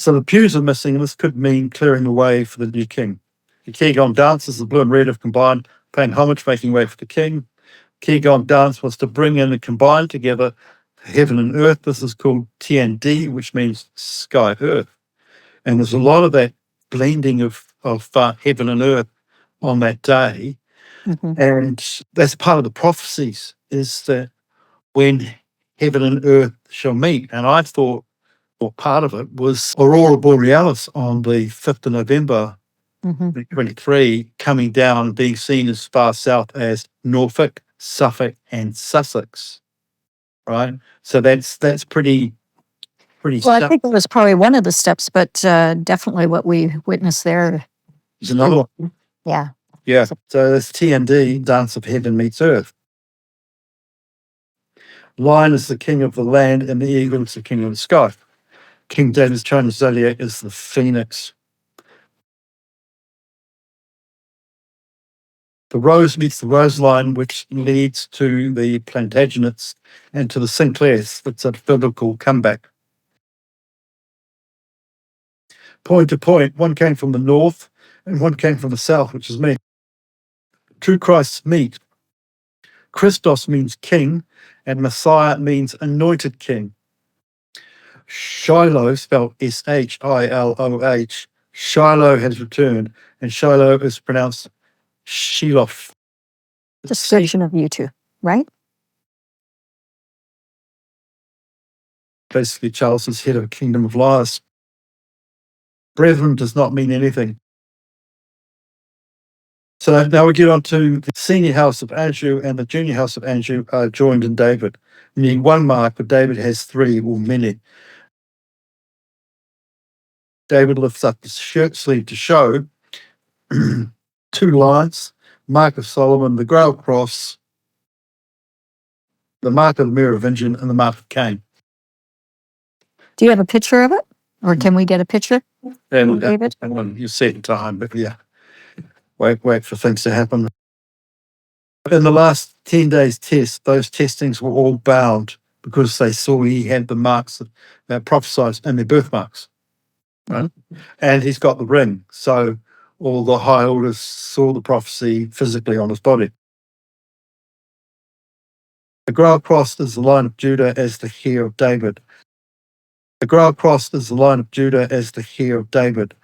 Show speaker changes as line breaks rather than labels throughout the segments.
So the pews are missing, and this could mean clearing the way for the new king. The Qigong dances, the blue and red have combined, paying homage, making way for the king. Qigong dance was to bring in and combine together heaven and earth. This is called TND, which means sky earth. And there's a lot of that blending of heaven and earth on that day. And that's part of the prophecies, is that when heaven and earth shall meet. And I thought, or part of it was Aurora Borealis on the 5th of November 2023, coming down, being seen as far south as Norfolk, Suffolk, and Sussex. Right? So that's pretty.
Well, I think it was probably one of the steps, but definitely what we witnessed there.
There's another one.
Yeah.
Yeah. So it's TND, Dance of Heaven Meets Earth. Lion is the king of the land, and the eagle is the king of the sky. King David's Chinese zodiac is the phoenix. The rose meets the rose line, which leads to the Plantagenets and to the Sinclairs. It's a biblical comeback. Point to point, one came from the north and one came from the south, which is me. Two Christs meet. Christos means king, and Messiah means anointed king. Shiloh, spelled Shiloh, Shiloh has returned, and Shiloh is pronounced Shiloh.
Description of you two, right?
Basically, Charles is head of a kingdom of liars. Brethren does not mean anything. So now we get on to the senior house of Anjou and the junior house of Anjou are joined in David. You need one mark, but David has three or many. David lifts up his shirt sleeve to show two lines, mark of Solomon, the Grail cross, the mark of the Merovingian, and the mark of Cain.
Do you have a picture of it? Or can we get a picture,
And
David?
You set time, but yeah, wait for things to happen. In the last 10 days test, those testings were all bound because they saw he had the marks that prophesied and their birthmarks. Right? And he's got the ring. So all the high orders saw the prophecy physically on his body. The Grail cross is the line of Judah as the heir of David. The Grail cross is the line of Judah as the heir of David.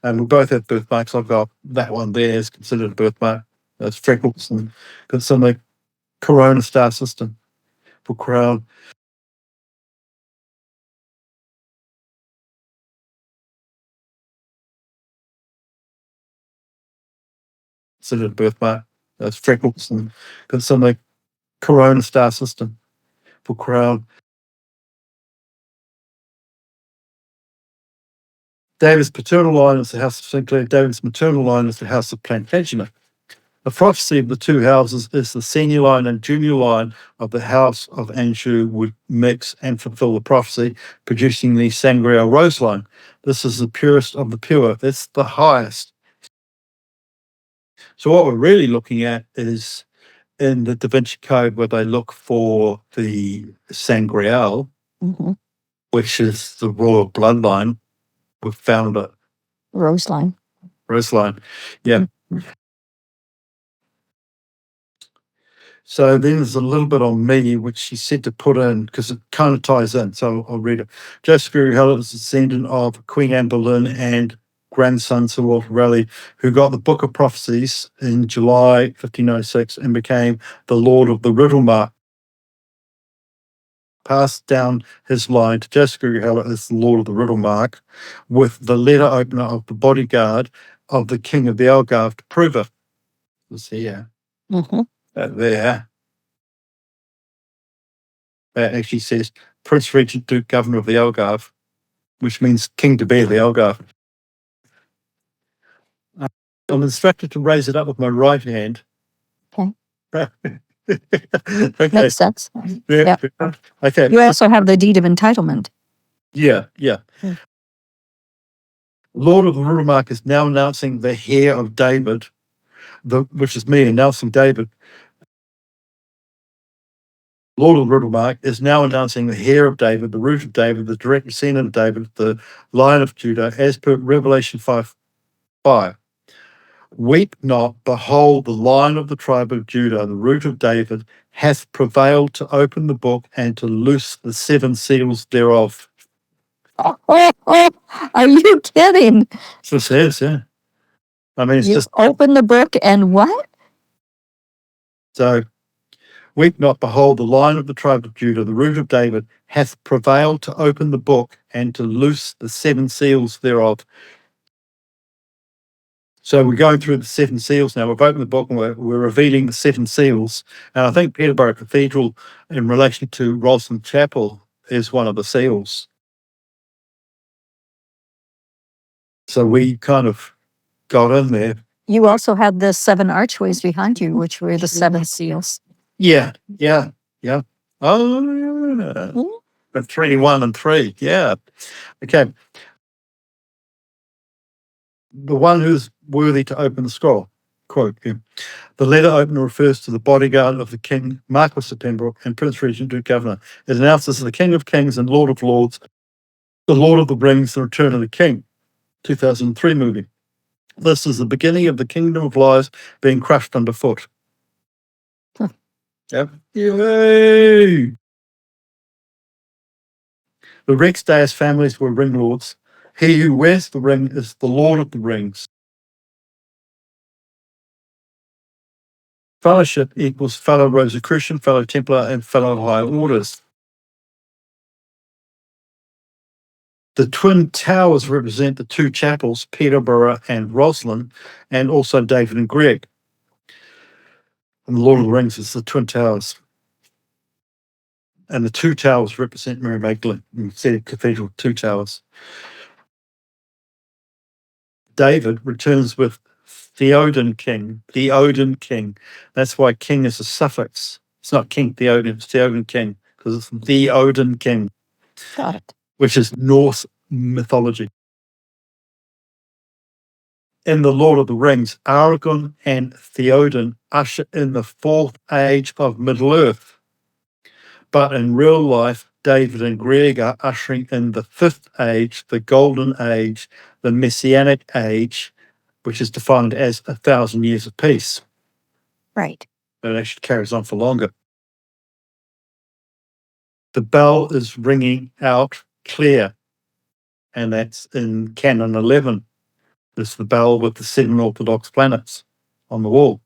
And we both have birthmarks. I've got that one there is considered a birthmark. That's freckles and it's in the Corona star system for crown. Considered a birthmark. That's freckles and it's in the Corona star system for crown. David's paternal line is the house of Sinclair. David's maternal line is the house of Plantagenet. The prophecy of the two houses is the senior line and junior line of the house of Anjou would mix and fulfill the prophecy, producing the Sangreal rose line. This is the purest of the pure. That's the highest. So what we're really looking at is in the Da Vinci Code where they look for the Sangreal, which is the royal bloodline. We've found it.
Rose line.
Rose line, yeah. So then there's a little bit on me, which she said to put in, because it kind of ties in, so I'll read it. Joseph Hallett is a descendant of Queen Anne Boleyn and grandson Sir Walter Raleigh, who got the Book of Prophecies in July 1506 and became the Lord of the Riddle Mark. Passed down his line to Joseph Hallett as the Lord of the Riddle Mark, with the letter opener of the bodyguard of the King of the Algarve to prove it. It's here. There. That actually says Prince Regent Duke Governor of the Algarve, which means King to be of the Algarve. I'm instructed to raise it up with my right hand.
Okay.
Okay.
Makes sense.
Yeah. Okay.
You also have the deed of entitlement.
Yeah. Lord of the Riddle Mark is now announcing the heir of David, which is me announcing David. Lord of the riddle mark is now announcing the heir of David, the root of David, the direct descendant of David, the line of Judah, as per Revelation 5:5. Weep not, behold, the Lion of the tribe of Judah, the root of David, hath prevailed to open the book and to loose the seven seals thereof.
Are you kidding?
So it says, yeah. I mean, it's
You
just
open the book and what?
so. Weep not, behold, the Lion of the tribe of Judah, the root of David, hath prevailed to open the book and to loose the seven seals thereof. So we're going through the seven seals now. We've opened the book and we're revealing the seven seals. And I think Peterborough Cathedral, in relation to Ralston Chapel, is one of the seals. So we kind of got in there.
You also had the seven archways behind you, which were the seven seals.
Yeah. Oh, but 3, 1, and 3. Yeah. Okay. The one who's worthy to open the scroll. Quote, yeah. The letter opener refers to the bodyguard of the king, Marquis of Peterborough, and Prince Regent Duke Governor. It announces the King of Kings and Lord of Lords, the Lord of the Rings, the Return of the King, 2003 movie. This is the beginning of the kingdom of lies being crushed underfoot.
Huh.
Yep. Yay! The Rex Deus families were ring lords. He who wears the ring is the Lord of the Rings. Fellowship equals fellow Rosicrucian, fellow Templar, and fellow High Orders. The twin towers represent the two chapels, Peterborough and Roslyn, and also David and Greg. And the Lord of the Rings is the twin towers. And the two towers represent Mary Magdalene. You see the cathedral, two towers. David returns with Theoden King. That's why king is a suffix. It's not King Theoden, it's Theoden King, because it's Theoden King.
Got it.
Which is Norse mythology. In The Lord of the Rings, Aragorn and Theoden usher in the fourth age of Middle-earth. But in real life, David and Greg are ushering in the fifth age, the Golden Age, the Messianic Age, which is defined as 1,000 years of peace.
Right.
It actually carries on for longer. The bell is ringing out clear, and that's in Canon 11. It's the bell with the 7 Orthodox planets on the wall.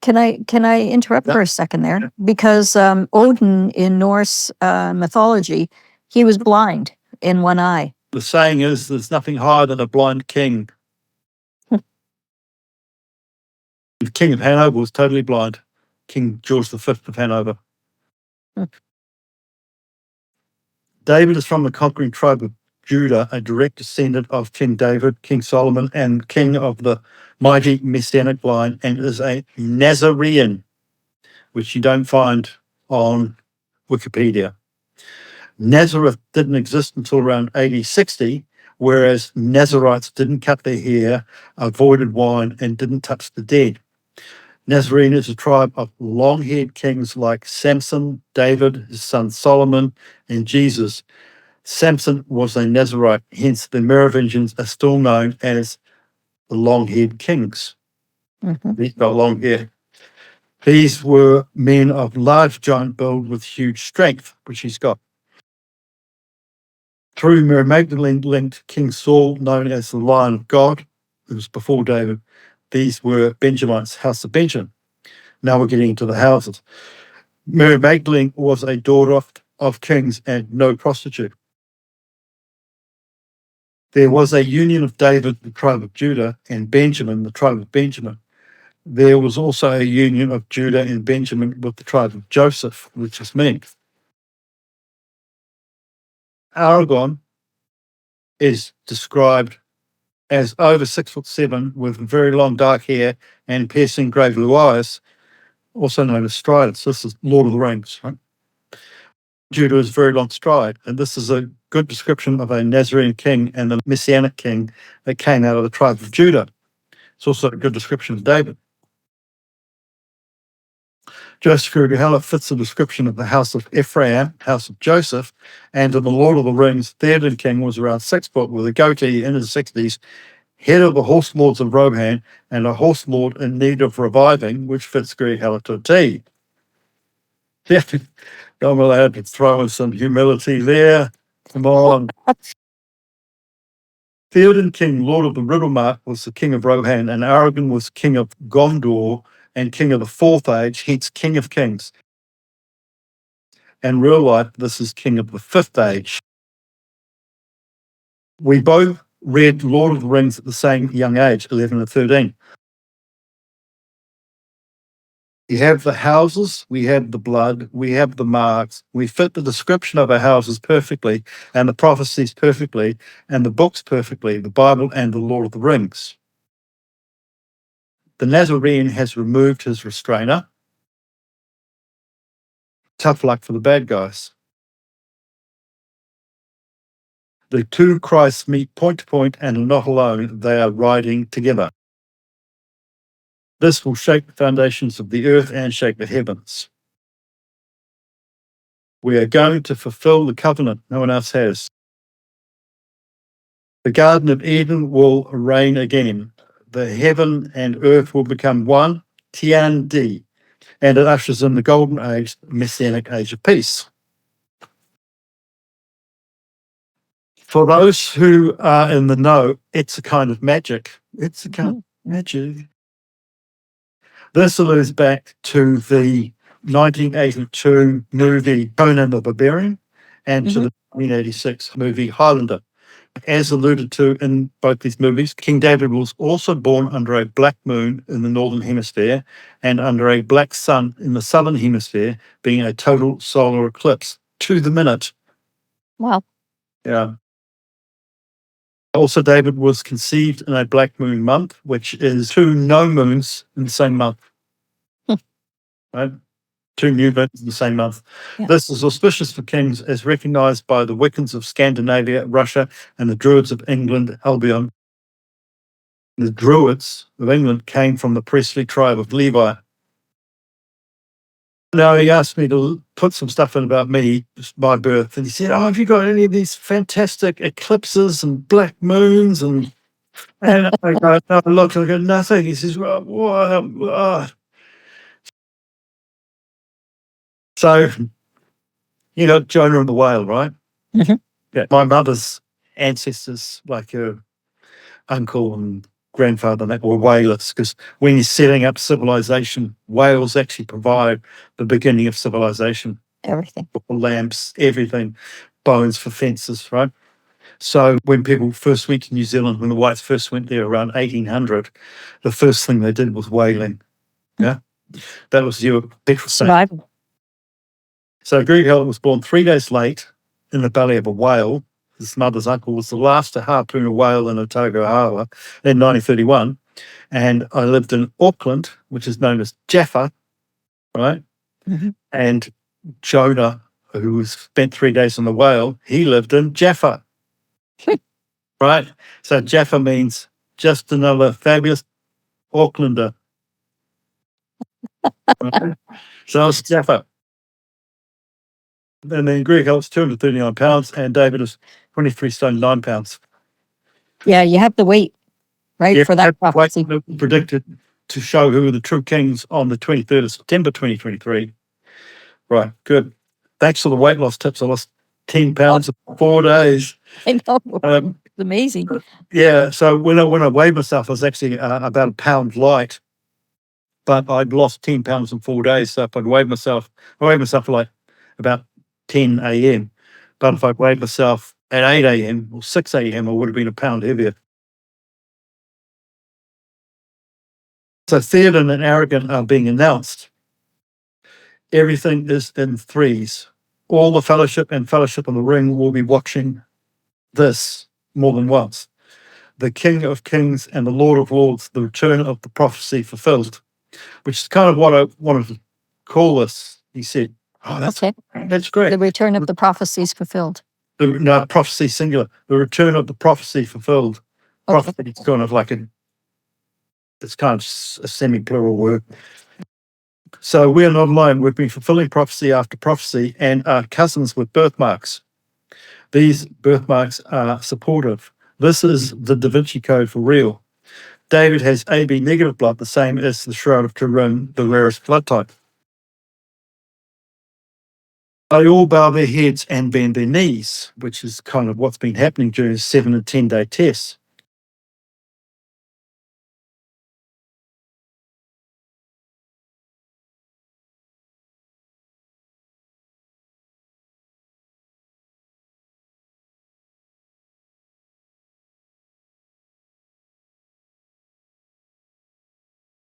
Can I interrupt for a second there? Because Odin in Norse mythology, he was blind in one eye.
The saying is, there's nothing higher than a blind king. The King of Hanover was totally blind. King George V of Hanover. David is from the conquering tribe of Judah, a direct descendant of King David, King Solomon, and king of the mighty Messianic line, and is a Nazarene, which you don't find on Wikipedia. Nazareth didn't exist until around 80-60, whereas Nazarites didn't cut their hair, avoided wine, and didn't touch the dead. Nazarene is a tribe of long-haired kings like Samson, David, his son Solomon, and Jesus. Samson was a Nazarite, hence the Merovingians are still known as the long-haired kings. They've got long hair. These were men of large giant build with huge strength, which he's got. Through Mary Magdalene linked King Saul, known as the Lion of God, who was before David. These were Benjamites, house of Benjamin. Now we're getting into the houses. Mary Magdalene was a daughter of kings and no prostitute. There was a union of David, the tribe of Judah, and Benjamin, the tribe of Benjamin. There was also a union of Judah and Benjamin with the tribe of Joseph, which is me. Aragorn is described as over 6'7" with very long dark hair and piercing grey blue eyes, also known as Striders. This is Lord of the Rings, right? Judah is very long stride, and this is a good description of a Nazarene king and the Messianic king that came out of the tribe of Judah. It's also a good description of David. Joseph Sangreal fits the description of the house of Ephraim, house of Joseph, and in the Lord of the Rings, Theoden king was around 6 foot with a goatee in his 60s, head of the horse lords of Rohan, and a horse lord in need of reviving, which fits Sangreal to a T. Yeah, I'm allowed to throw in some humility there. Come on. Theoden king, lord of the Riddlemark, was the king of Rohan, and Aragorn was king of Gondor and king of the Fourth Age, hence king of kings. In real life, this is king of the Fifth Age. We both read Lord of the Rings at the same young age, 11 and 13. You have the houses, we have the blood, we have the marks, we fit the description of our houses perfectly, and the prophecies perfectly, and the books perfectly, the Bible and the Lord of the Rings. The Nazarene has removed his restrainer. Tough luck for the bad guys. The two Christs meet point to point and are not alone, they are riding together. This will shake the foundations of the earth and shake the heavens. We are going to fulfill the covenant no one else has. The Garden of Eden will reign again. The heaven and earth will become one, Tian Di, and it ushers in the golden age, messianic age of peace. For those who are in the know, it's a kind of magic. It's a kind of magic. This alludes back to the 1982 movie Conan the Barbarian and to the 1986 movie Highlander. As alluded to in both these movies, King David was also born under a black moon in the northern hemisphere and under a black sun in the southern hemisphere, being a total solar eclipse to the minute.
Wow.
Yeah. Also, David was conceived in a black moon month, which is 2 no moons in the same month. Right? 2 new moons in the same month.
Yeah.
This is auspicious for kings, as recognized by the Wiccans of Scandinavia, Russia, and the Druids of England, Albion. The Druids of England came from the priestly tribe of Levi. Now, he asked me to put some stuff in about me, just my birth, and he said, "Oh, have you got any of these fantastic eclipses and black moons?" And I go, "No, look, I got nothing." He says, "Well, what?" So, you got Jonah and the whale, right?
Mhm.
Yeah. My mother's ancestors, like her uncle and grandfather, that were whalers, because when you're setting up civilization, whales actually provide the beginning of civilization.
Everything.
Lamps, everything, bones for fences, right? So when people first went to New Zealand, when the whites first went there around 1800, the first thing they did was whaling. Yeah, that was your petrol station.
Survival.
So Sangreal was born 3 days late in the belly of a whale. His mother's uncle was the last to harpoon a whale in Otago Harbour in 1931. And I lived in Auckland, which is known as Jaffa, right?
Mhm.
And Jonah, who spent 3 days on the whale, he lived in Jaffa, right? So Jaffa means just another fabulous Aucklander. Right? So it's Jaffa. And then Sangreal was 239 pounds and David is 23 stone 9 pounds.
Yeah, you have to wait, right, for that prophecy.
Predicted to show who are the true kings on the 23rd of September 2023. Right, good. Thanks for the weight loss tips. I lost 10 pounds in 4 days.
I know. It's amazing.
Yeah, so when I weighed myself, I was actually about a pound light, but I'd lost 10 pounds in 4 days. So if I weighed myself for like about 10 a.m. But if I weighed myself at 8 a.m. or 6 a.m., I would have been a pound heavier. So Theoden and Aragorn are being announced. Everything is in threes. All the Fellowship and Fellowship of the Ring will be watching this more than once. The King of Kings and the Lord of Lords, the return of the prophecy fulfilled, which is kind of what I wanted to call this. He said, "Oh, that's great."
The return of the prophecies fulfilled.
No, prophecy singular. The return of the prophecy fulfilled.
Okay.
Prophecy is kind of like it's kind of a semi-plural word. So we're not alone. We've been fulfilling prophecy after prophecy and are cousins with birthmarks. These birthmarks are supportive. This is the Da Vinci Code for real. David has AB negative blood, the same as the Shroud of Turin, the rarest blood type. They all bow their heads and bend their knees, which is kind of what's been happening during 7 and 10-day tests.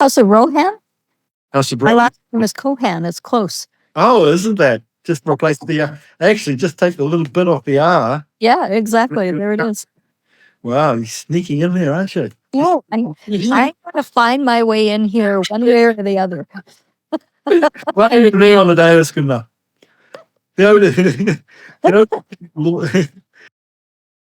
House of Rohan?
How's your
My
brother?
last name is Cohan. It's close.
Oh, isn't that? Just replace the actually, just take a little bit off the R.
Yeah, exactly. There it is.
Wow, you're sneaking in there, aren't you?
Yeah, I'm going to find my way in here one way or the other.
What are you doing on the day? That's good enough. You know,